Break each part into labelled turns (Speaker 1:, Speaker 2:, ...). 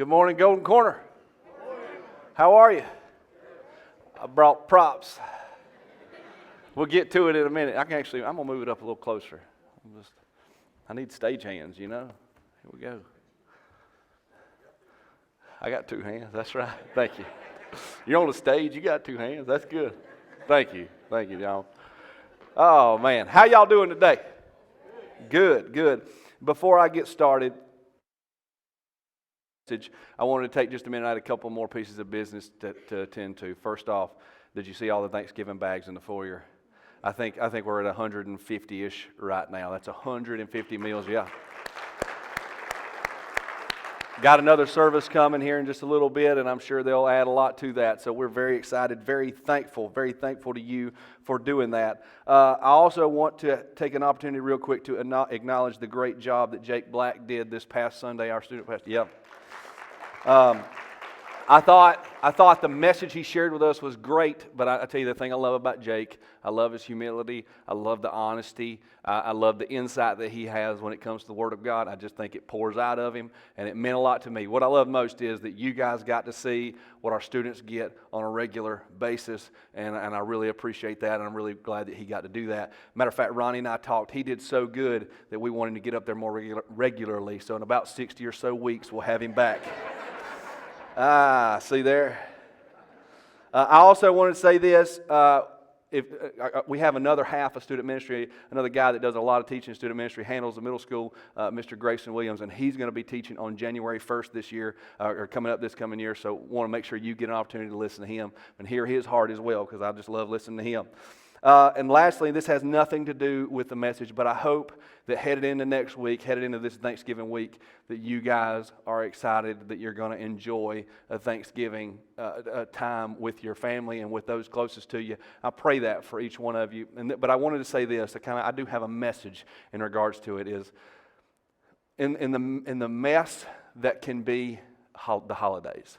Speaker 1: Good morning, Golden Corner. How are you? I brought props. We'll get to it in a minute. I'm gonna move it up a little closer. I need stage hands, you know. Here we go. I got two hands. That's right. Thank you. You're on the stage. You got two hands. That's good. Thank you, y'all. Oh man, how y'all doing today? Good. Before I get started, I wanted to take just a minute. I had a couple more pieces of business to attend to. First off, did you see all the Thanksgiving bags in the foyer? I think we're at 150-ish right now. That's 150 meals, yeah. Got another service coming here in just a little bit, and I'm sure they'll add a lot to that. So we're very excited, very thankful to you for doing that. I also want to take an opportunity real quick to acknowledge the great job that Jake Black did this past Sunday, our student pastor. Yep. I thought the message he shared with us was great, but I tell you the thing I love about Jake, I love his humility, I love the honesty, I love the insight that he has when it comes to the Word of God. I just think it pours out of him, and it meant a lot to me. What I love most is that you guys got to see what our students get on a regular basis, and I really appreciate that, and I'm really glad that he got to do that. Matter of fact, Ronnie and I talked. He did so good that we wanted to get up there more regularly, so in about 60 or so weeks, we'll have him back. See there. I also wanted to say this. We have another half of student ministry, another guy that does a lot of teaching in student ministry, handles the middle school, Mr. Grayson Williams, and he's going to be teaching on January 1st this year, or this coming year, so want to make sure you get an opportunity to listen to him and hear his heart as well, because I just love listening to him. And lastly, this has nothing to do with the message, but I hope that headed into next week, headed into this Thanksgiving week, that you guys are excited that you're going to enjoy a Thanksgiving time with your family and with those closest to you. I pray that for each one of you. But I wanted to say this. I do have a message in regards to it. Is in the mess that can be the holidays,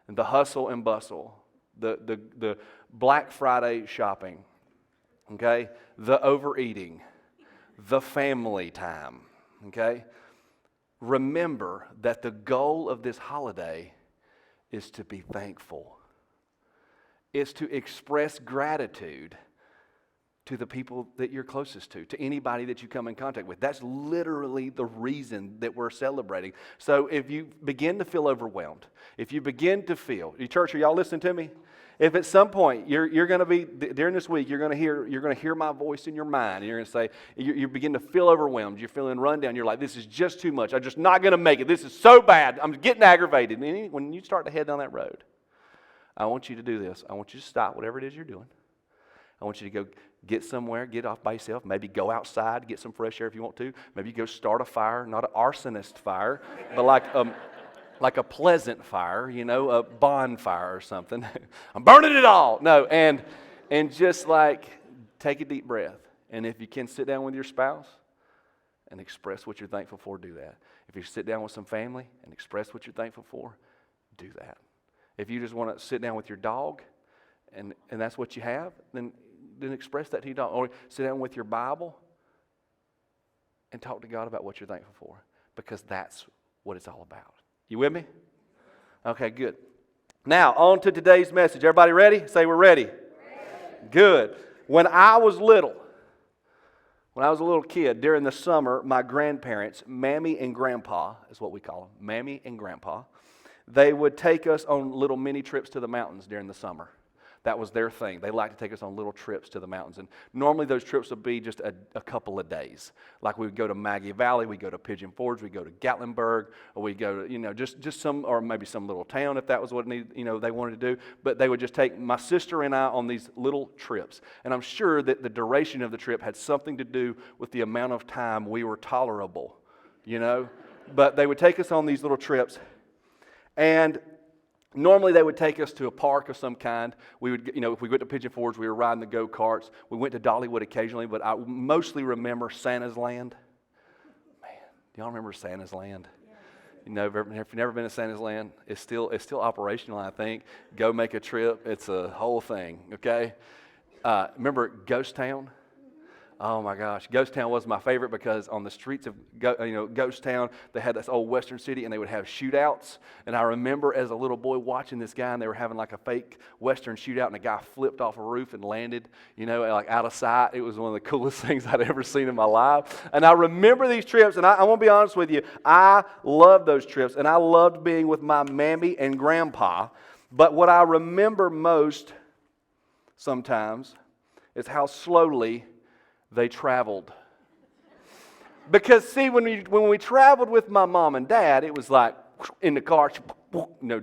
Speaker 1: and the hustle and bustle, the Black Friday shopping. Okay, the overeating, the family time, okay? Remember that the goal of this holiday is to be thankful. It's to express gratitude to the people that you're closest to anybody that you come in contact with. That's literally the reason that we're celebrating. So if you begin to feel overwhelmed, if you begin to feel, church, are y'all listening to me? If at some point you're going to be, during this week, you're going to hear my voice in your mind, and you're going to say, you begin to feel overwhelmed, you're feeling run down, you're like, this is just too much, I'm just not going to make it, this is so bad, I'm getting aggravated. And when you start to head down that road, I want you to do this. I want you to stop whatever it is you're doing. I want you to go get somewhere, get off by yourself, maybe go outside, get some fresh air if you want to, maybe go start a fire, not an arsonist fire, but like a pleasant fire, a bonfire or something. I'm burning it all. No, and just take a deep breath. And if you can sit down with your spouse and express what you're thankful for, do that. If you sit down with some family and express what you're thankful for, do that. If you just want to sit down with your dog and that's what you have, then express that to your dog. Or sit down with your Bible and talk to God about what you're thankful for, because that's what it's all about. You with me? Okay, good. Now, on to today's message. Everybody ready? Say we're ready. Good. When I was a little kid, during the summer, my grandparents, Mammy and Grandpa, is what we call them, Mammy and Grandpa, they would take us on little mini trips to the mountains during the summer. That was their thing. They liked to take us on little trips to the mountains. And normally those trips would be just a couple of days. Like we would go to Maggie Valley, we'd go to Pigeon Forge, we'd go to Gatlinburg, or we'd go to, just some, or maybe some little town if that was what they wanted to do. But they would just take my sister and I on these little trips. And I'm sure that the duration of the trip had something to do with the amount of time we were tolerable, But they would take us on these little trips. And normally they would take us to a park of some kind. We would, if we went to Pigeon Forge, we were riding the go-karts. We went to Dollywood occasionally, but I mostly remember Santa's Land. Man, do y'all remember Santa's Land? Yeah. If you've never been to Santa's Land, it's still operational, I think. Go make a trip. It's a whole thing, okay? Remember Ghost Town? Oh my gosh, Ghost Town was my favorite because on the streets of Ghost Town, they had this old western city and they would have shootouts. And I remember as a little boy watching this guy and they were having like a fake western shootout and a guy flipped off a roof and landed, like out of sight. It was one of the coolest things I'd ever seen in my life. And I remember these trips, and I want to be honest with you, I loved those trips and I loved being with my mammy and grandpa. But what I remember most sometimes is how slowly they traveled. Because see, when we traveled with my mom and dad, it was like in the car,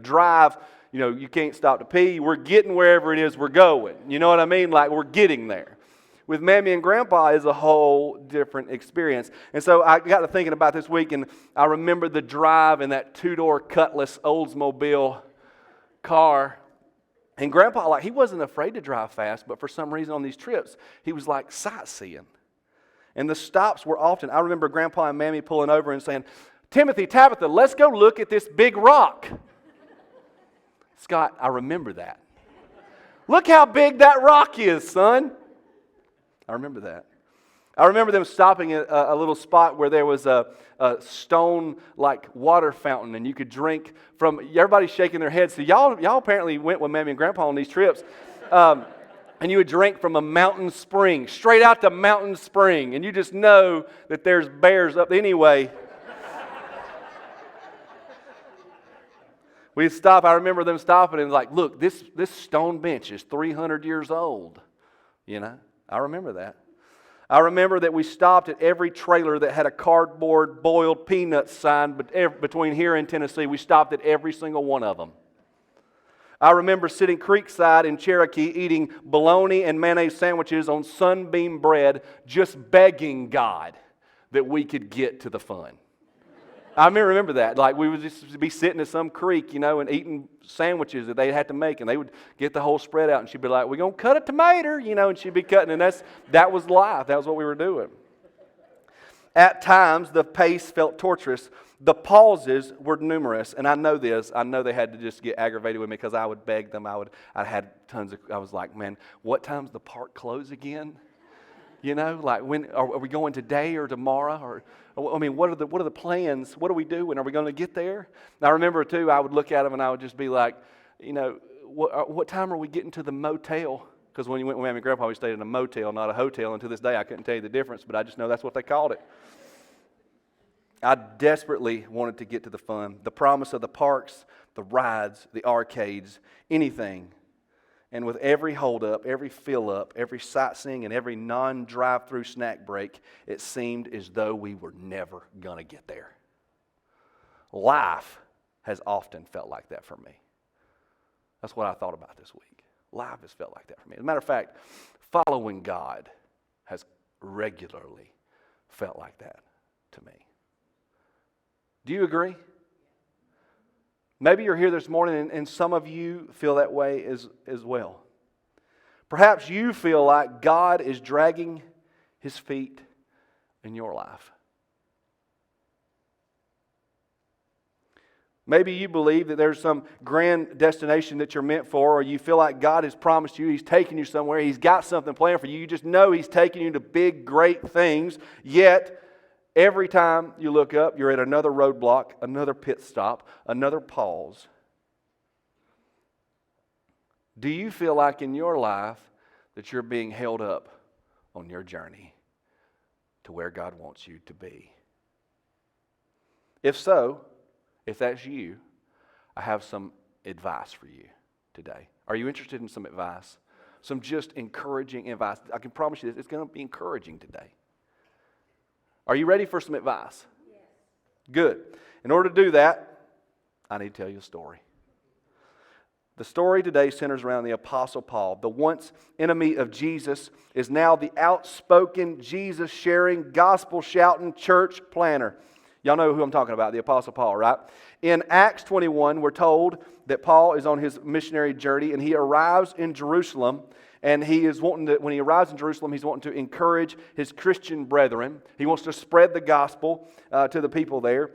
Speaker 1: drive, you can't stop to pee. We're getting wherever it is we're going. You know what I mean? Like we're getting there. With Mammy and Grandpa is a whole different experience. And so I got to thinking about this week, and I remember the drive in that two-door Cutlass Oldsmobile car. And Grandpa, he wasn't afraid to drive fast, but for some reason on these trips, he was like sightseeing. And the stops were often, I remember Grandpa and Mammy pulling over and saying, Timothy, Tabitha, let's go look at this big rock. Scott, I remember that. Look how big that rock is, son. I remember that. I remember them stopping at a little spot where there was a stone water fountain, and you could drink from. Everybody's shaking their heads. So y'all apparently went with Mammy and Grandpa on these trips, and you would drink from a mountain spring, straight out the mountain spring, and you just know that there's bears up anyway. We'd stop. I remember them stopping and like, look, this stone bench is 300 years old. I remember that. I remember that we stopped at every trailer that had a cardboard boiled peanuts sign, but between here and Tennessee, we stopped at every single one of them. I remember sitting creekside in Cherokee eating bologna and mayonnaise sandwiches on sunbeam bread, just begging God that we could get to the fun. I remember that. We would just be sitting at some creek, and eating sandwiches that they had to make, and they would get the whole spread out, and she'd be like, we're going to cut a tomato, and she'd be cutting, and that was life. That was what we were doing. At times, the pace felt torturous. The pauses were numerous, and I know this. I know they had to just get aggravated with me because I would beg them. I had tons of, I was like, man, what time's the park close again? When are we going today or tomorrow? What are the plans? What are we doing? Are we going to get there? And I remember too, I would look at them and I would just be like, what time are we getting to the motel? Because when you went with Mammy and Grandpa, we stayed in a motel, not a hotel. And to this day, I couldn't tell you the difference, but I just know that's what they called it. I desperately wanted to get to the fun, the promise of the parks, the rides, the arcades, anything. And with every hold-up, every fill-up, every sightseeing, and every non-drive-through snack break, it seemed as though we were never going to get there. Life has often felt like that for me. That's what I thought about this week. Life has felt like that for me. As a matter of fact, following God has regularly felt like that to me. Do you agree? Maybe you're here this morning and some of you feel that way as well. Perhaps you feel like God is dragging His feet in your life. Maybe you believe that there's some grand destination that you're meant for, or you feel like God has promised you, He's taking you somewhere, He's got something planned for you. You just know He's taking you to big, great things, yet every time you look up, you're at another roadblock, another pit stop, another pause. Do you feel like in your life that you're being held up on your journey to where God wants you to be? If so, if that's you, I have some advice for you today. Are you interested in some advice? Some just encouraging advice. I can promise you this, it's going to be encouraging today. Are you ready for some advice? Yes. Good. In order to do that, I need to tell you a story. The story today centers around the Apostle Paul. The once enemy of Jesus is now the outspoken, Jesus-sharing, gospel-shouting church planner. Y'all know who I'm talking about, the Apostle Paul, right? In Acts 21, we're told that Paul is on his missionary journey and he arrives in Jerusalem. And he is wanting to, when he arrives in Jerusalem, he's wanting to encourage his Christian brethren. He wants to spread the gospel to the people there.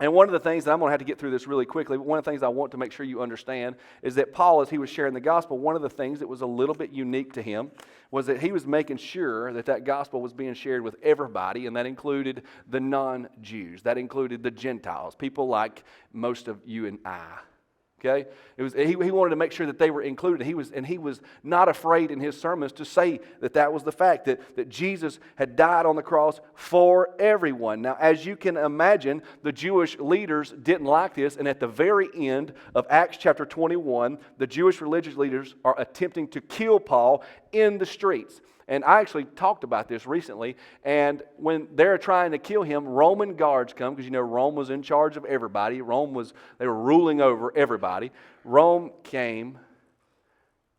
Speaker 1: And one of the things that I'm going to have to get through this really quickly, one of the things I want to make sure you understand is that Paul, as he was sharing the gospel, one of the things that was a little bit unique to him was that he was making sure that that gospel was being shared with everybody, and that included the non-Jews. That included the Gentiles, people like most of you and I. Okay, he wanted to make sure that they were included. He was not afraid in his sermons to say that was the fact, that Jesus had died on the cross for everyone. Now, as you can imagine, the Jewish leaders didn't like this, and at the very end of Acts chapter 21, the Jewish religious leaders are attempting to kill Paul in the streets. And I actually talked about this recently, and when they're trying to kill him, Roman guards come, because Rome was in charge of everybody. They were ruling over everybody. Rome came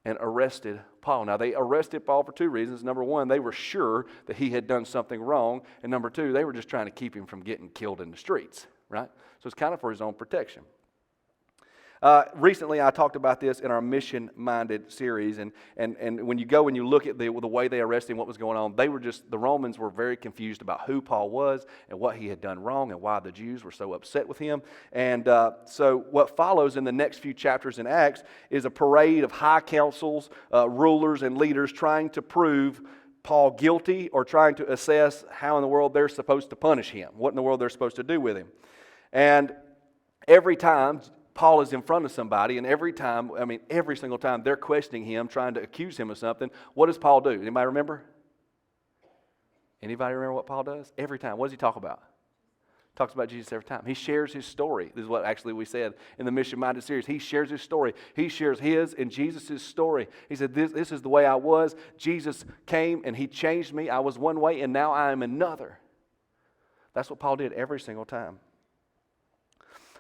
Speaker 1: and arrested Paul. Now, they arrested Paul for two reasons. Number one, they were sure that he had done something wrong. And number two, they were just trying to keep him from getting killed in the streets, right? So it's kind of for his own protection. Recently, I talked about this in our mission-minded series, and when you go and you look at the way they arrested him, what was going on, the Romans were very confused about who Paul was and what he had done wrong and why the Jews were so upset with him. And so what follows in the next few chapters in Acts is a parade of high councils, rulers, and leaders trying to prove Paul guilty or trying to assess how in the world they're supposed to punish him, what in the world they're supposed to do with him. And every time Paul is in front of somebody, and every single time they're questioning him, trying to accuse him of something, what does Paul do? Anybody remember? Anybody remember what Paul does? Every time. What does he talk about? He talks about Jesus every time. He shares his story. This is what actually we said in the Mission-Minded series. He shares his story. He shares his and Jesus' story. He said, this is the way I was. Jesus came and he changed me. I was one way and now I am another. That's what Paul did every single time.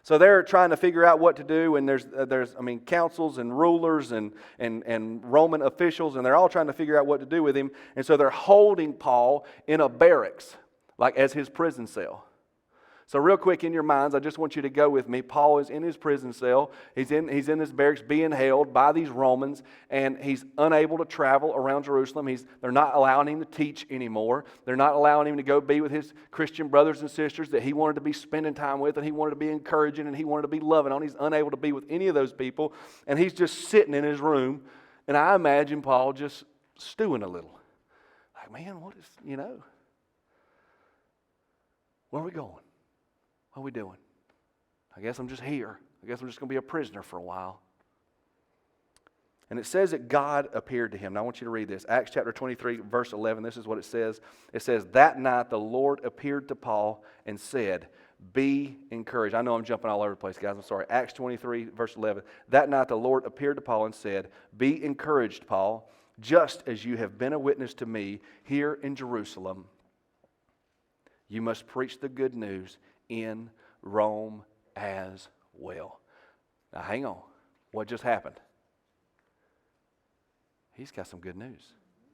Speaker 1: So they're trying to figure out what to do, and there's councils and rulers and Roman officials, and they're all trying to figure out what to do with him. And so they're holding Paul in a barracks, like as his prison cell. So real quick in your minds, I just want you to go with me. Paul is in his prison cell. He's in this barracks being held by these Romans, and he's unable to travel around Jerusalem. They're not allowing him to teach anymore. They're not allowing him to go be with his Christian brothers and sisters that he wanted to be spending time with, and he wanted to be encouraging, and he wanted to be loving on. He's unable to be with any of those people, and he's just sitting in his room, and I imagine Paul just stewing a little. Like, man, where are we going? What are we doing? I guess I'm just here. I guess I'm just going to be a prisoner for a while. And it says that God appeared to him. Now I want you to read this. Acts chapter 23, verse 11. This is what it says. It says, that night the Lord appeared to Paul and said, be encouraged. I know I'm jumping all over the place, guys. I'm sorry. Acts 23, verse 11. That night the Lord appeared to Paul and said, be encouraged, Paul, just as you have been a witness to me here in Jerusalem. You must preach the good news in Rome as well. Now hang on. What just happened? He's got some good news,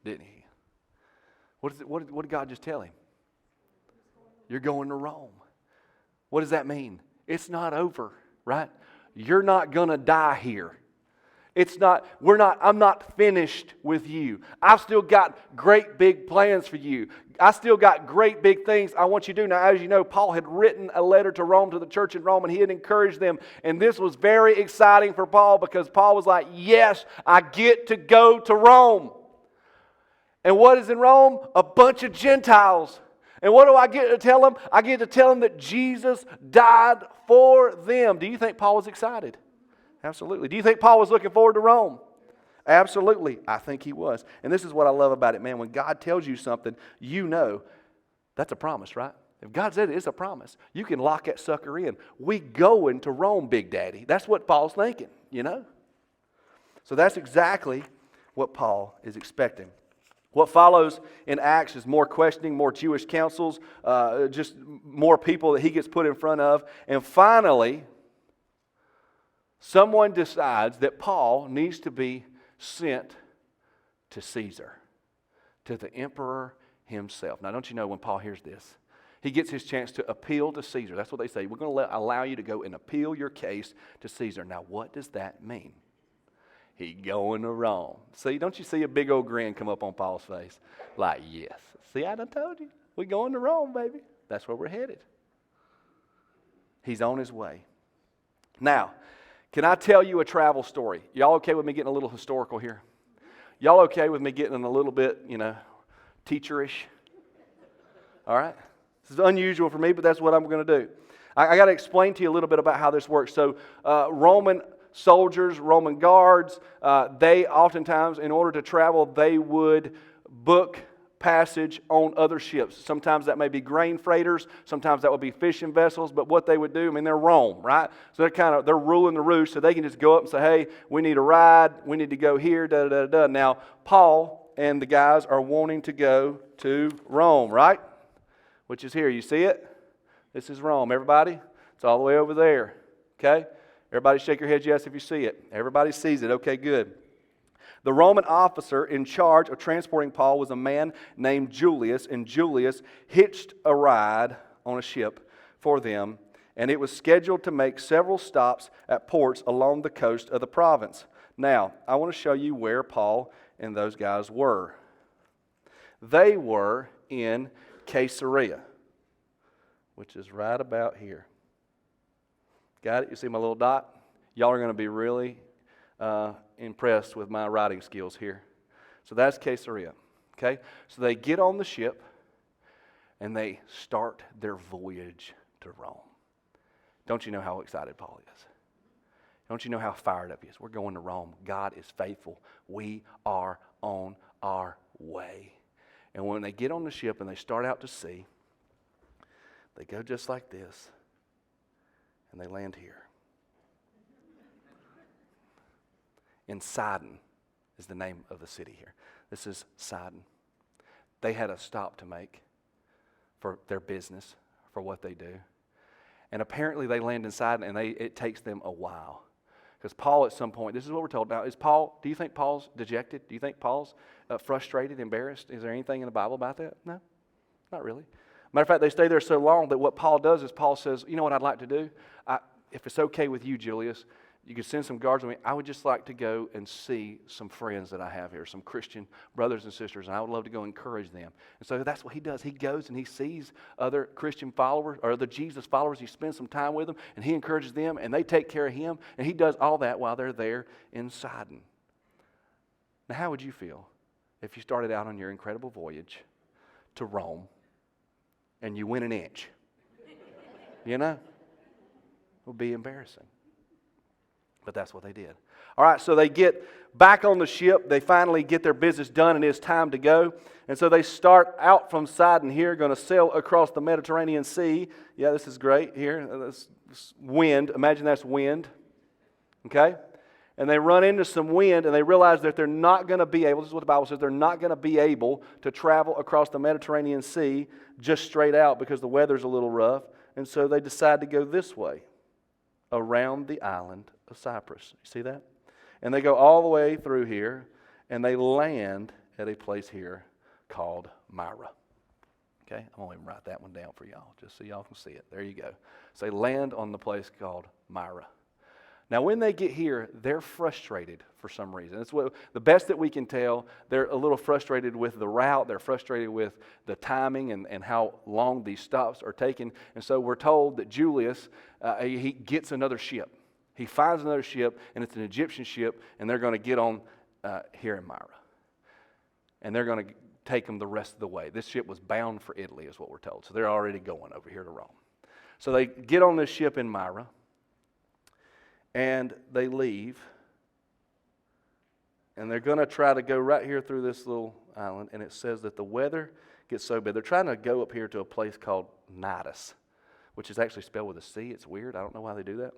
Speaker 1: didn't he? What did God just tell him? You're going to Rome. What does that mean? It's not over, right? You're not going to die here. I'm not finished with you. I've still got great big plans for you. I still got great big things I want you to do. Now, as you know, Paul had written a letter to Rome, to the church in Rome, and he had encouraged them. And this was very exciting for Paul because Paul was like, yes, I get to go to Rome. And what is in Rome? A bunch of Gentiles. And what do I get to tell them? I get to tell them that Jesus died for them. Do you think Paul was excited? Absolutely. Do you think Paul was looking forward to Rome? Absolutely. I think he was. And this is what I love about it, man. When God tells you something, you know that's a promise, right? If God said it, it's a promise. You can lock that sucker in. We going to Rome, Big Daddy. That's what Paul's thinking, So that's exactly what Paul is expecting. What follows in Acts is more questioning, more Jewish councils, just more people that he gets put in front of. And finally, someone decides that Paul needs to be sent to Caesar, to the emperor himself. Now, don't you know when Paul hears this, he gets his chance to appeal to Caesar. That's what they say. We're going to allow you to go and appeal your case to Caesar. Now, what does that mean? He going to Rome. See, don't you see a big old grin come up on Paul's face? Like, yes. See, I done told you. We're going to Rome, baby. That's where we're headed. He's on his way. Now, can I tell you a travel story? Y'all okay with me getting a little historical here? Y'all okay with me getting a little bit, teacherish? All right? This is unusual for me, but that's what I'm going to do. I got to explain to you a little bit about how this works. So, Roman soldiers, Roman guards, they oftentimes, in order to travel, they would book passage on other ships. Sometimes that may be grain freighters, sometimes that would be fishing vessels, but what they would do, they're Rome, right? So they're ruling the roost, so they can just go up and say, hey, we need a ride, we need to go here, da-da-da-da. Now, Paul and the guys are wanting to go to Rome, right? Which is here, you see it? This is Rome, everybody? It's all the way over there, okay? Everybody shake your heads yes if you see it. Everybody sees it, okay, good. The Roman officer in charge of transporting Paul was a man named Julius, and Julius hitched a ride on a ship for them, and it was scheduled to make several stops at ports along the coast of the province. Now, I want to show you where Paul and those guys were. They were in Caesarea, which is right about here. Got it? You see my little dot? Y'all are going to be really impressed with my writing skills here. So that's Caesarea. Okay? So they get on the ship and they start their voyage to Rome. Don't you know how excited Paul is? Don't you know how fired up he is? We're going to Rome. God is faithful. We are on our way. And when they get on the ship and they start out to sea, they go just like this and they land here. In Sidon is the name of the city here. This is Sidon. They had a stop to make for their business, for what they do. And apparently they land in Sidon and it takes them a while. Because Paul at some point, this is what we're told now, do you think Paul's dejected? Do you think Paul's frustrated, embarrassed? Is there anything in the Bible about that? No, not really. Matter of fact, they stay there so long that what Paul does is Paul says, you know what I'd like to do? If it's okay with you, Julius, you could send some guards with me. I would just like to go and see some friends that I have here, some Christian brothers and sisters, and I would love to go encourage them. And so that's what he does. He goes and he sees other Christian followers, or other Jesus followers. He spends some time with them, and he encourages them, and they take care of him, and he does all that while they're there in Sidon. Now, how would you feel if you started out on your incredible voyage to Rome, and you went an inch? It would be embarrassing. But that's what they did. All right, so they get back on the ship. They finally get their business done, and it's time to go. And so they start out from Sidon here, going to sail across the Mediterranean Sea. Yeah, this is great here. This wind. Imagine that's wind. Okay? And they run into some wind, and they realize that they're not going to be able, this is what the Bible says, they're not going to be able to travel across the Mediterranean Sea just straight out because the weather's a little rough. And so they decide to go this way, around the island of Cyprus. You see that? And they go all the way through here, and they land at a place here called Myra. Okay? I'm going to write that one down for y'all, just so y'all can see it. There you go. So they land on the place called Myra. Now, when they get here, they're frustrated for some reason. That's what the best that we can tell. They're a little frustrated with the route. They're frustrated with the timing and how long these stops are taking. And so we're told that Julius, he gets another ship. He finds another ship, and it's an Egyptian ship, and they're going to get on here in Myra. And they're going to take them the rest of the way. This ship was bound for Italy, is what we're told. So they're already going over here to Rome. So they get on this ship in Myra, and they leave. And they're going to try to go right here through this little island, and it says that the weather gets so bad. They're trying to go up here to a place called Nidus, which is actually spelled with a C. It's weird. I don't know why they do that.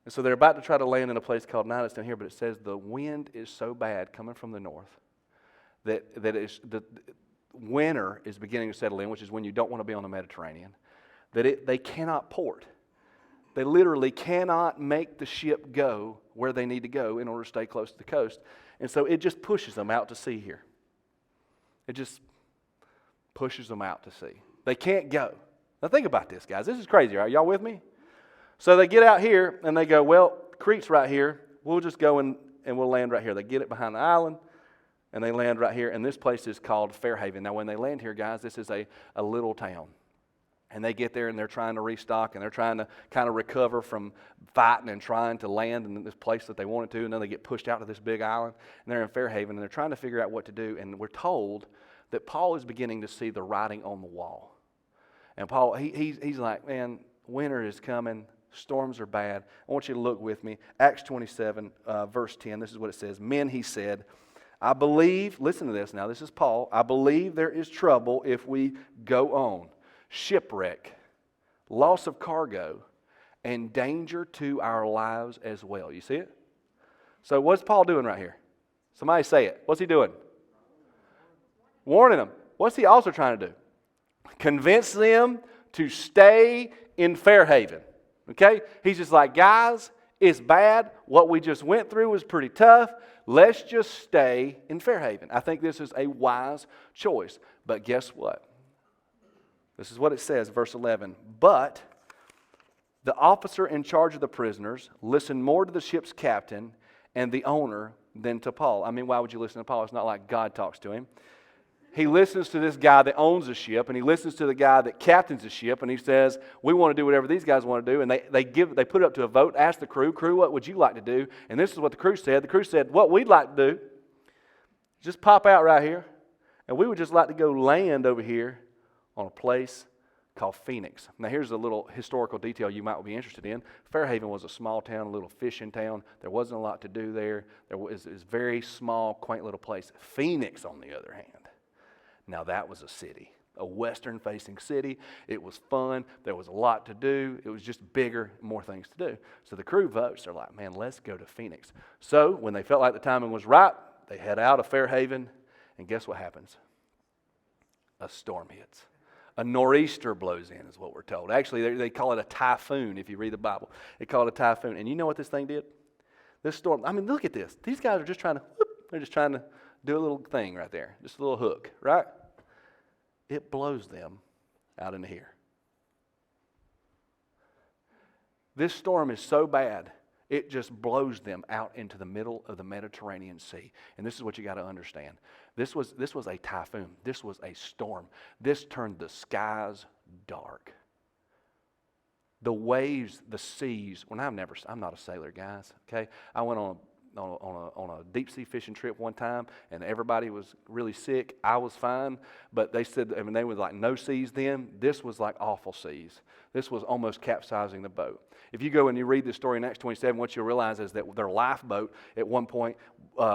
Speaker 1: And so they're about to try to land in a place called Nidus down here, but it says the wind is so bad coming from the north that the winter is beginning to settle in, which is when you don't want to be on the Mediterranean, that they cannot port. They literally cannot make the ship go where they need to go in order to stay close to the coast. And so it just pushes them out to sea here. It just pushes them out to sea. They can't go. Now think about this, guys. This is crazy. Are y'all with me? So they get out here and they go, well, Crete's right here. We'll just go and we'll land right here. They get it behind the island and they land right here. And this place is called Fairhaven. Now when they land here, guys, this is a little town. And they get there and they're trying to restock and they're trying to kind of recover from fighting and trying to land in this place that they wanted to. And then they get pushed out to this big island and they're in Fairhaven and they're trying to figure out what to do. And we're told that Paul is beginning to see the writing on the wall. And Paul, he's like, man, winter is coming. Storms are bad. I want you to look with me. Acts 27, verse 10. This is what it says. Men, he said, I believe, listen to this now. This is Paul. I believe there is trouble if we go on. Shipwreck, loss of cargo, and danger to our lives as well. You see it? So what's Paul doing right here? Somebody say it. What's he doing? Warning them. What's he also trying to do? Convince them to stay in Fairhaven. Okay? He's just like, guys, it's bad. What we just went through was pretty tough. Let's just stay in Fairhaven. I think this is a wise choice. But guess what? This is what it says, verse 11. But the officer in charge of the prisoners listened more to the ship's captain and the owner than to Paul. I mean, why would you listen to Paul? It's not like God talks to him. He listens to this guy that owns the ship, and he listens to the guy that captains the ship, and he says, we want to do whatever these guys want to do. And they put it up to a vote, ask the crew, what would you like to do? And this is what the crew said. The crew said, what we'd like to do, just pop out right here, and we would just like to go land over here on a place called Phoenix. Now here's a little historical detail you might be interested in. Fairhaven was a small town, a little fishing town. There wasn't a lot to do there. It was a very small, quaint little place. Phoenix, on the other hand, now that was a city, a western-facing city. It was fun. There was a lot to do. It was just bigger, more things to do. So the crew votes. They're like, man, let's go to Phoenix. So when they felt like the timing was right, they head out of Fairhaven, and guess what happens? A storm hits. A nor'easter blows in is what we're told. Actually, they call it a typhoon if you read the Bible. They call it a typhoon. And you know what this thing did? This storm, I mean, look at this. These guys are just trying to, they're just trying to do a little thing right there. Just a little hook, right? It blows them out into here. This storm is so bad, it just blows them out into the middle of the Mediterranean Sea. And this is what you got to understand. This was a typhoon. This was a storm. This turned the skies dark. The waves, the seas. Well, I'm not a sailor, guys. Okay, I went on a deep sea fishing trip one time, and everybody was really sick. I was fine, but they said, I mean, they were like no seas then. This was like awful seas. This was almost capsizing the boat. If you go and you read this story in Acts 27, what you'll realize is that their lifeboat at one point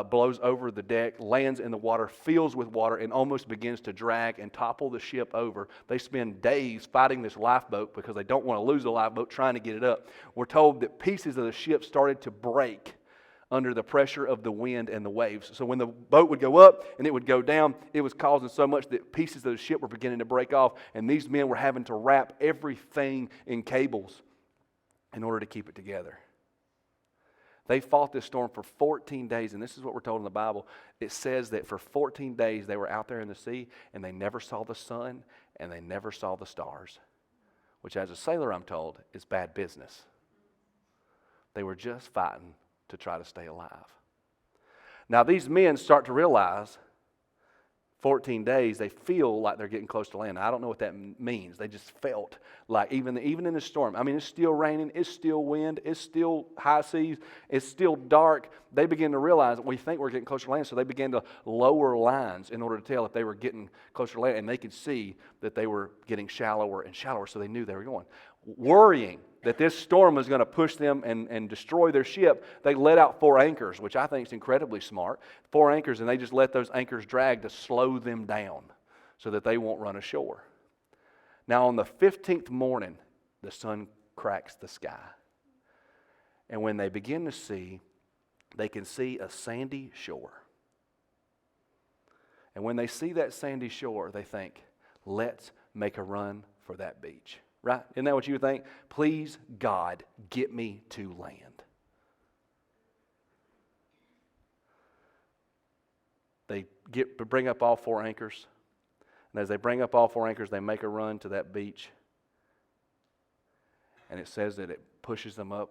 Speaker 1: blows over the deck, lands in the water, fills with water, and almost begins to drag and topple the ship over. They spend days fighting this lifeboat because they don't want to lose the lifeboat, trying to get it up. We're told that pieces of the ship started to break under the pressure of the wind and the waves. So when the boat would go up and it would go down, it was causing so much that pieces of the ship were beginning to break off, and these men were having to wrap everything in cables in order to keep it together. They fought this storm for 14 days, and this is what we're told in the Bible. It says that for 14 days they were out there in the sea, and they never saw the sun, and they never saw the stars, which as a sailor, I'm told, is bad business. They were just fighting to try to stay alive. Now these men start to realize 14 days, they feel like they're getting close to land. I don't know what that means. They just felt like even in the storm, I mean, it's still raining, it's still wind, it's still high seas, it's still dark. They begin to realize we think we're getting closer to land, so they began to lower lines in order to tell if they were getting closer to land, and they could see that they were getting shallower and shallower, so they knew they were going. Worrying that this storm was going to push them and destroy their ship, they let out 4 anchors, which I think is incredibly smart. 4 anchors, and they just let those anchors drag to slow them down so that they won't run ashore. Now on the 15th morning, the sun cracks the sky. And when they begin to see, they can see a sandy shore. And when they see that sandy shore, they think, let's make a run for that beach. Right? Isn't that what you would think? Please, God, get me to land. They bring up all 4 anchors. And as they bring up all 4 anchors, they make a run to that beach. And it says that it pushes them up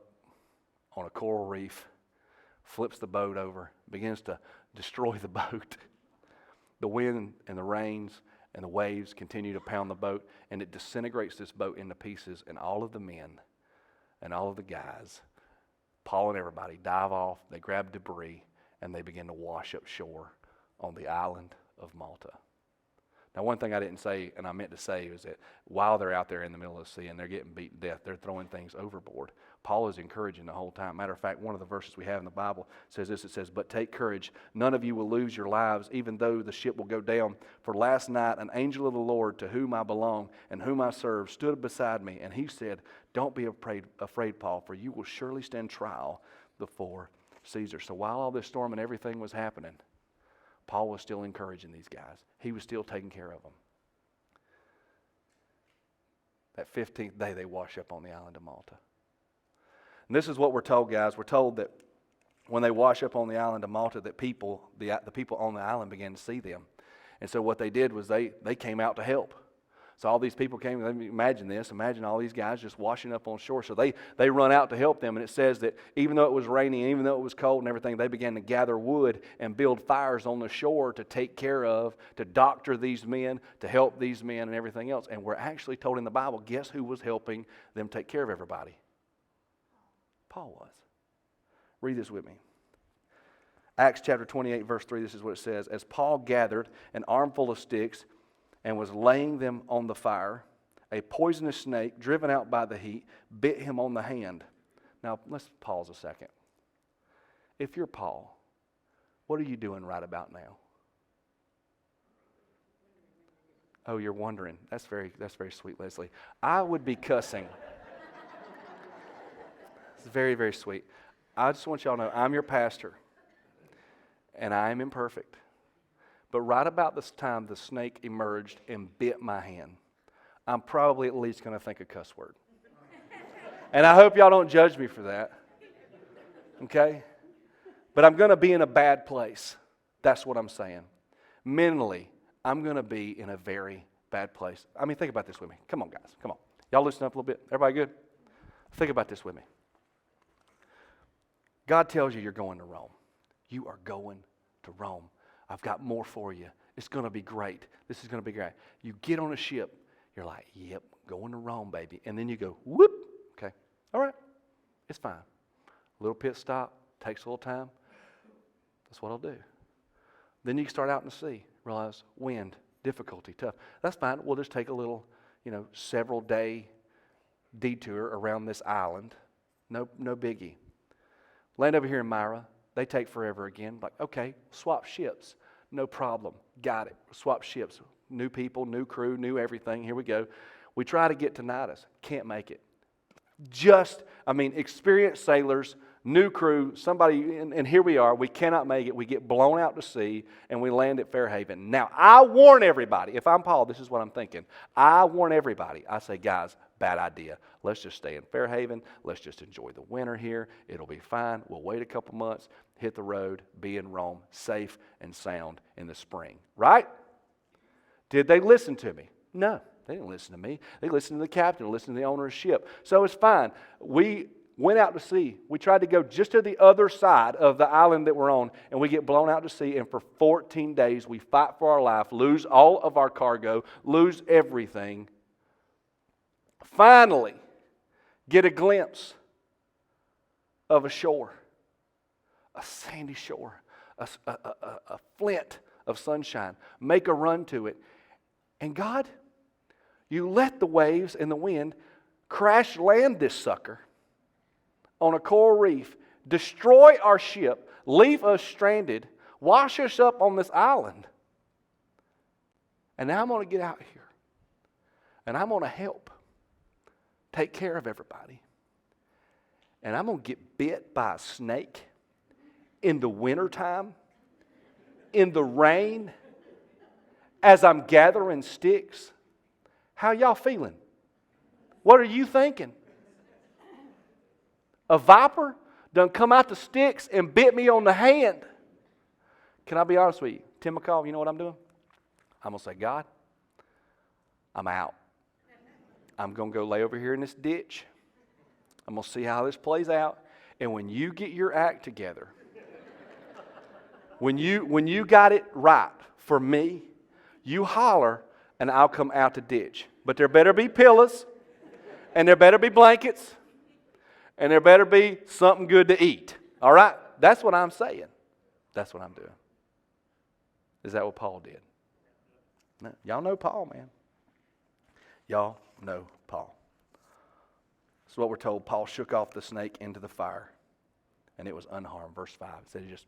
Speaker 1: on a coral reef, flips the boat over, begins to destroy the boat. The wind and the rains And the waves continue to pound the boat, and it disintegrates this boat into pieces, and all of the men and all of the guys, Paul and everybody, dive off, they grab debris, and they begin to wash up shore on the island of Malta. Now, one thing I didn't say, and I meant to say, is that while they're out there in the middle of the sea and they're getting beaten to death, they're throwing things overboard. Paul is encouraging the whole time. Matter of fact, one of the verses we have in the Bible says this. It says, "But take courage. None of you will lose your lives, even though the ship will go down. For last night an angel of the Lord, to whom I belong and whom I serve, stood beside me. And he said, 'Don't be afraid, Paul, for you will surely stand trial before Caesar.'" So while all this storm and everything was happening, Paul was still encouraging these guys. He was still taking care of them. That 15th day, they wash up on the island of Malta. And this is what we're told, guys. We're told that when they wash up on the island of Malta, that the people on the island began to see them. And so what they did was they came out to help. So all these people came. Imagine this. Imagine all these guys just washing up on shore. So they run out to help them. And it says that even though it was raining, even though it was cold and everything, they began to gather wood and build fires on the shore to take care of, to doctor these men, to help these men and everything else. And we're actually told in the Bible, guess who was helping them take care of everybody? Paul was. Read this with me. Acts chapter 28, verse 3, this is what it says. "As Paul gathered an armful of sticks and was laying them on the fire, a poisonous snake, driven out by the heat, bit him on the hand." Now, let's pause a second. If you're Paul, what are you doing right about now? Oh, you're wondering. That's very sweet, Leslie. I would be cussing. It's very, very sweet. I just want y'all to know, I'm your pastor, and I am imperfect. But right about this time, the snake emerged and bit my hand. I'm probably at least going to think a cuss word. And I hope y'all don't judge me for that. Okay? But I'm going to be in a bad place. That's what I'm saying. Mentally, I'm going to be in a very bad place. I mean, think about this with me. Come on, guys. Come on. Y'all listen up a little bit. Everybody good? Think about this with me. God tells you you're going to Rome. You are going to Rome. I've got more for you. It's going to be great. This is going to be great. You get on a ship. You're like, yep, going to Rome, baby. And then you go, whoop. Okay. All right. It's fine. A little pit stop. Takes a little time. That's what I'll do. Then you start out in the sea. Realize wind, difficulty, tough. That's fine. We'll just take a little, several day detour around this island. No biggie. Land over here in Myra. They take forever again. Like, okay, swap ships. No problem. Got it. Swap ships. New people, new crew, new everything. Here we go. We try to get to Nidus. Can't make it. Experienced sailors, new crew, somebody, and here we are. We cannot make it. We get blown out to sea, and we land at Fairhaven. Now, I warn everybody. If I'm Paul, this is what I'm thinking. I warn everybody. I say, guys, bad idea. Let's just stay in Fairhaven. Let's just enjoy the winter here. It'll be fine. We'll wait a couple months, hit the road, be in Rome, safe and sound in the spring. Right? Did they listen to me? No, they didn't listen to me. They listened to the captain, they listened to the owner of the ship. So it's fine. We went out to sea. We tried to go just to the other side of the island that we're on, and we get blown out to sea, and for 14 days we fight for our life, lose all of our cargo, lose everything. Finally, get a glimpse of a shore, a sandy shore, a flint of sunshine. Make a run to it. And God, you let the waves and the wind crash land this sucker on a coral reef, destroy our ship, leave us stranded, wash us up on this island. And now I'm going to get out here, and I'm going to help take care of everybody. And I'm going to get bit by a snake in the wintertime, in the rain, as I'm gathering sticks. How y'all feeling? What are you thinking? A viper done come out the sticks and bit me on the hand. Can I be honest with you? Tim McCall, you know what I'm doing? I'm going to say, God, I'm out. I'm going to go lay over here in this ditch. I'm going to see how this plays out. And when you get your act together, when you got it right for me, you holler and I'll come out to ditch. But there better be pillows, and there better be blankets, and there better be something good to eat. All right? That's what I'm saying. That's what I'm doing. Is that what Paul did? No. Y'all know Paul, man. Y'all know Paul. That's what we're told. Paul shook off the snake into the fire, and it was unharmed. Verse 5. It said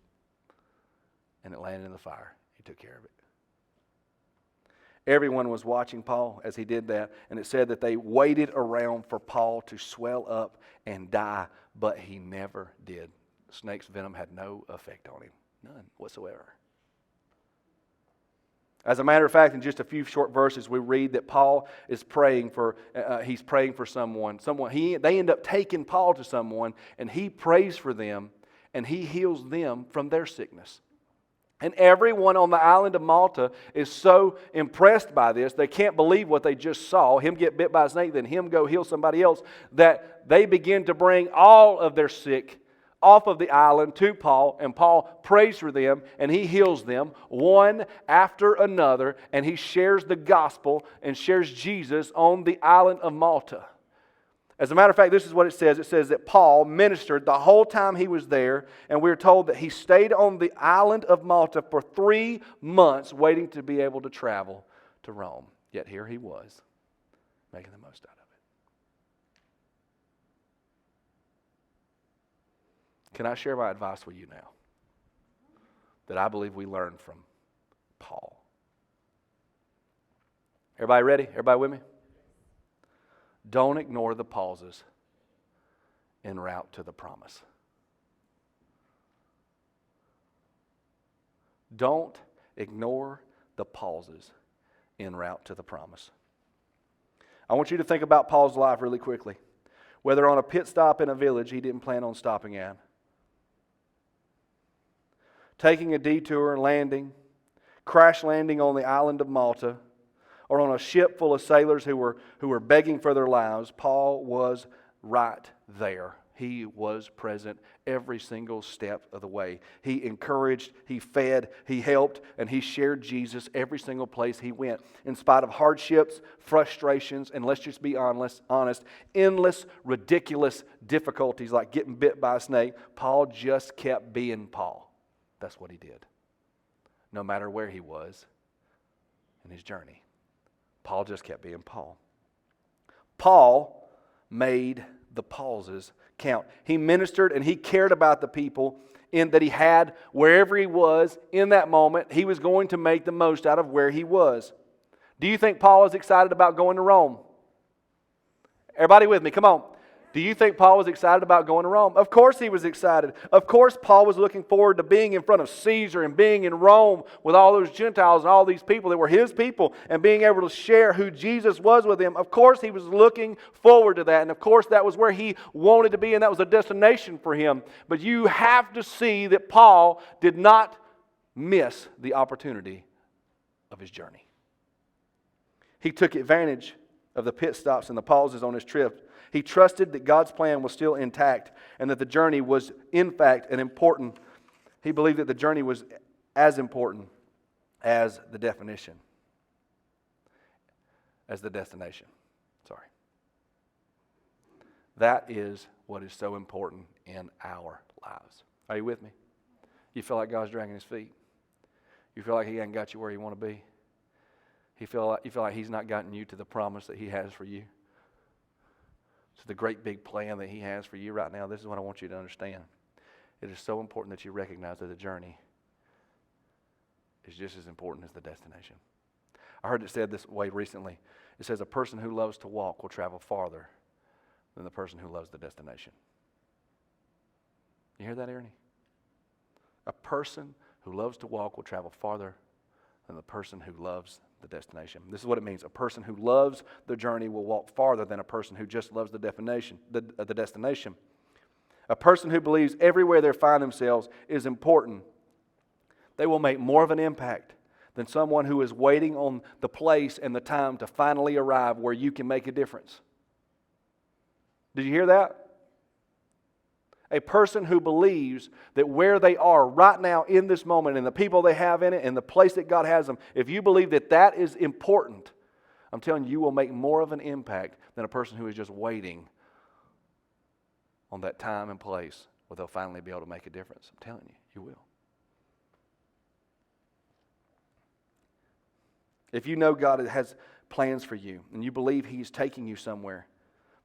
Speaker 1: and it landed in the fire. He took care of it. Everyone was watching Paul as he did that, and it said that they waited around for Paul to swell up and die, but he never did. The snake's venom had no effect on him. None whatsoever. As a matter of fact, in just a few short verses, we read that Paul is praying for. He's praying for someone. They end up taking Paul to someone, and he prays for them, and he heals them from their sickness. And everyone on the island of Malta is so impressed by this, they can't believe what they just saw, him get bit by a snake, then him go heal somebody else, that they begin to bring all of their sick off of the island to Paul, and Paul prays for them, and he heals them one after another, and he shares the gospel and shares Jesus on the island of Malta. As a matter of fact, this is what it says. It says that Paul ministered the whole time he was there, and we're told that he stayed on the island of Malta for 3 months waiting to be able to travel to Rome. Yet here he was, making the most out of it. Can I share my advice with you now? That I believe we learned from Paul. Everybody ready? Everybody with me? Don't ignore the pauses en route to the promise. Don't ignore the pauses en route to the promise. I want you to think about Paul's life really quickly. Whether on a pit stop in a village he didn't plan on stopping at, taking a detour and landing, crash landing on the island of Malta, or on a ship full of sailors who were begging for their lives, Paul was right there. He was present every single step of the way. He encouraged, he fed, he helped, and he shared Jesus every single place he went. In spite of hardships, frustrations, and let's just be honest, endless, ridiculous difficulties like getting bit by a snake, Paul just kept being Paul. That's what he did. No matter where he was in his journey, Paul just kept being Paul. Paul made the pauses count. He ministered and he cared about the people that he had wherever he was in that moment. He was going to make the most out of where he was. Do you think Paul was excited about going to Rome? Everybody with me? Come on. Do you think Paul was excited about going to Rome? Of course he was excited. Of course Paul was looking forward to being in front of Caesar and being in Rome with all those Gentiles and all these people that were his people and being able to share who Jesus was with them. Of course he was looking forward to that. And of course that was where he wanted to be and that was a destination for him. But you have to see that Paul did not miss the opportunity of his journey. He took advantage of the pit stops and the pauses on his trip. He trusted that God's plan was still intact and that the journey was, in fact, an important. He believed that the journey was as important as the definition. As the destination. Sorry. That is what is so important in our lives. Are you with me? You feel like God's dragging his feet? You feel like he hasn't got you where you want to be? You feel like he's not gotten you to the promise that he has for you? To the great big plan that he has for you right now. This is what I want you to understand. It is so important that you recognize that the journey is just as important as the destination. I heard it said this way recently. It says a person who loves to walk will travel farther than the person who loves the destination. You hear that, Ernie? A person who loves to walk will travel farther than the person who loves the destination. This is what it means. A person who loves the journey will walk farther than a person who just loves the destination. A person who believes everywhere they find themselves is important, they will make more of an impact than someone who is waiting on the place and the time to finally arrive where you can make a difference. Did you hear that? A person who believes that where they are right now in this moment and the people they have in it and the place that God has them, if you believe that that is important, I'm telling you, you will make more of an impact than a person who is just waiting on that time and place where they'll finally be able to make a difference. I'm telling you, you will. If you know God has plans for you and you believe He's taking you somewhere,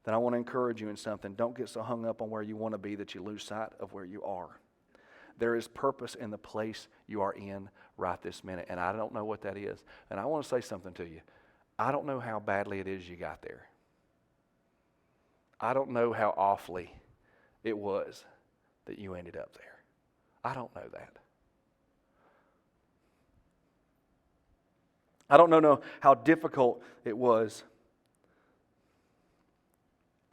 Speaker 1: then I want to encourage you in something. Don't get so hung up on where you want to be that you lose sight of where you are. There is purpose in the place you are in right this minute, and I don't know what that is. And I want to say something to you. I don't know how badly it is you got there. I don't know how awfully it was that you ended up there. I don't know that. I don't know how difficult it was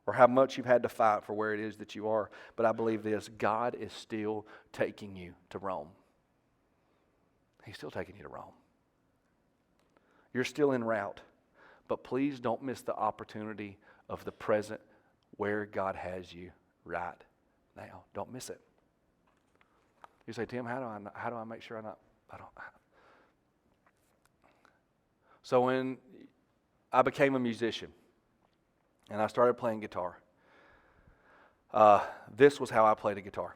Speaker 1: or how much you've had to fight for where it is that you are, but I believe this: God is still taking you to Rome. He's still taking you to Rome. You're still en route, but please don't miss the opportunity of the present where God has you right now. Don't miss it. You say, Tim, how do I make sure I don't. So when I became a musician and I started playing guitar, this was how I played a guitar.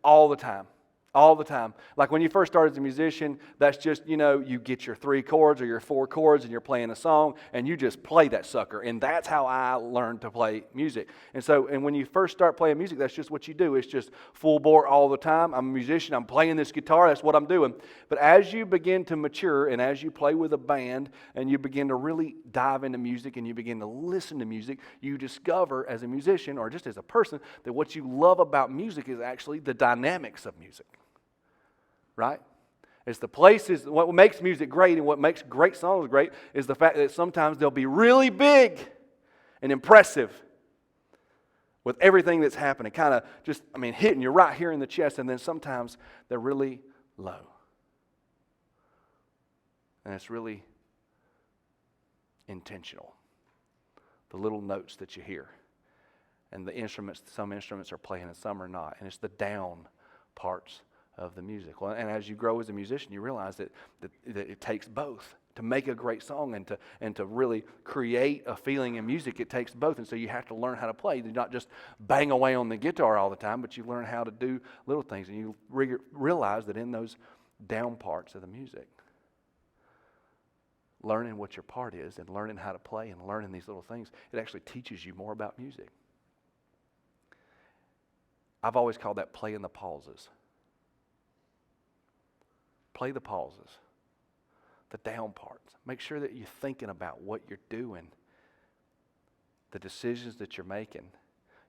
Speaker 1: All the time. All the time. Like when you first started as a musician, that's just, you get your 3 chords or your 4 chords and you're playing a song and you just play that sucker. And that's how I learned to play music. And when you first start playing music, that's just what you do. It's just full bore all the time. I'm a musician. I'm playing this guitar. That's what I'm doing. But as you begin to mature and as you play with a band and you begin to really dive into music and you begin to listen to music, you discover as a musician or just as a person that what you love about music is actually the dynamics of music. Right? It's the places, what makes music great and what makes great songs great is the fact that sometimes they'll be really big and impressive with everything that's happening. Kind of just, hitting you right here in the chest, and then sometimes they're really low. And it's really intentional. The little notes that you hear. And the instruments, some instruments are playing and some are not. And it's the down parts of the music. Well, and as you grow as a musician, you realize that it takes both. To make a great song and to really create a feeling in music, it takes both. And so you have to learn how to play. You not just bang away on the guitar all the time, but you learn how to do little things. And you realize that in those down parts of the music, learning what your part is and learning how to play and learning these little things, it actually teaches you more about music. I've always called that playing the pauses. Play the pauses, the down parts. Make sure that you're thinking about what you're doing, the decisions that you're making.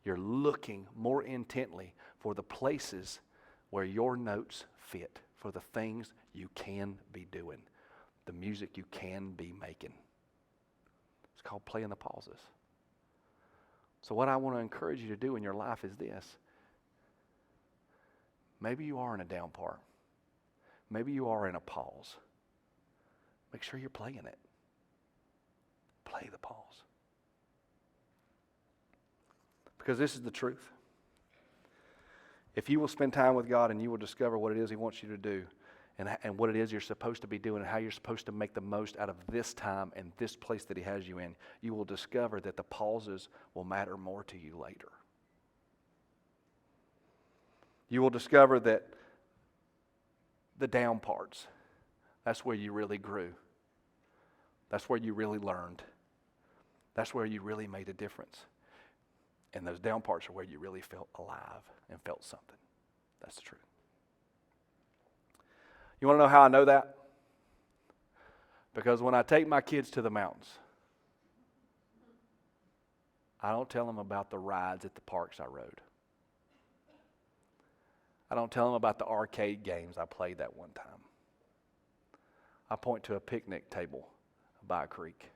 Speaker 1: You're looking more intently for the places where your notes fit, for the things you can be doing, the music you can be making. It's called playing the pauses. So what I want to encourage you to do in your life is this. Maybe you are in a down part. Maybe you are in a pause. Make sure you're playing it. Play the pause. Because this is the truth. If you will spend time with God and you will discover what it is He wants you to do and what it is you're supposed to be doing and how you're supposed to make the most out of this time and this place that He has you in, you will discover that the pauses will matter more to you later. You will discover that the down parts, that's where you really grew. That's where you really learned. That's where you really made a difference. And those down parts are where you really felt alive and felt something. That's the truth. You want to know how I know that? Because when I take my kids to the mountains, I don't tell them about the rides at the parks I rode. I don't tell them about the arcade games I played that one time. I point to a picnic table by a creek.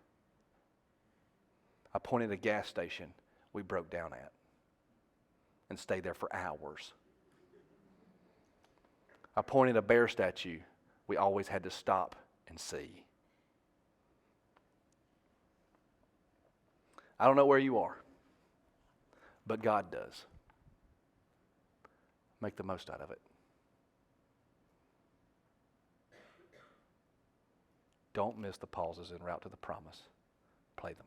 Speaker 1: I point at a gas station we broke down at and stayed there for hours. I point at a bear statue we always had to stop and see. I don't know where you are, but God does. Make the most out of it. don't miss the pauses en route to the promise. Play them.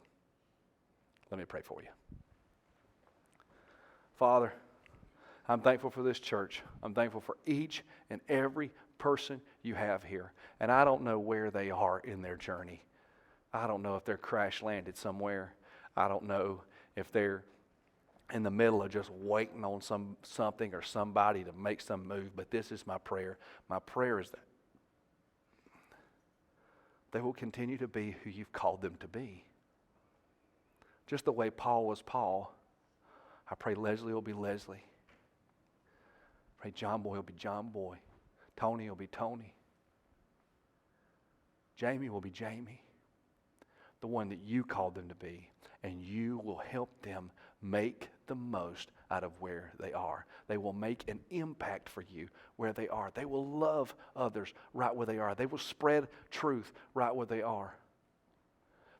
Speaker 1: Let me pray for you. Father, I'm thankful for this church. I'm thankful for each and every person you have here. And I don't know where they are in their journey. I don't know if they're crash landed somewhere. I don't know if they're in the middle of just waiting on something or somebody to make some move. But this is my prayer. My prayer is that they will continue to be who you've called them to be. Just the way Paul was Paul, I pray Leslie will be Leslie. I pray John Boy will be John Boy. Tony will be Tony. Jamie will be Jamie. The one that you called them to be. And you will help them make the most out of where they are. They will make an impact for you where they are. They will love others right where they are. They will spread truth right where they are.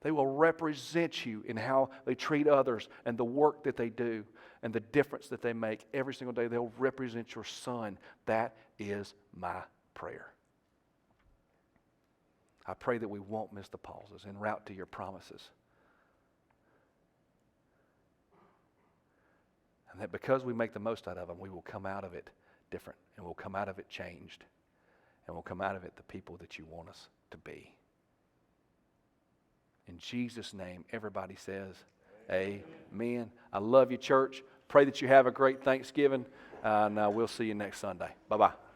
Speaker 1: They will represent you in how they treat others and the work that they do and the difference that they make every single day. They'll represent your Son. That is my prayer. I pray that we won't miss the pauses en route to your promises. And that because we make the most out of them, we will come out of it different. And we'll come out of it changed. And we'll come out of it the people that you want us to be. In Jesus' name, everybody says, amen. I love you, church. Pray that you have a great Thanksgiving. And we'll see you next Sunday. Bye-bye.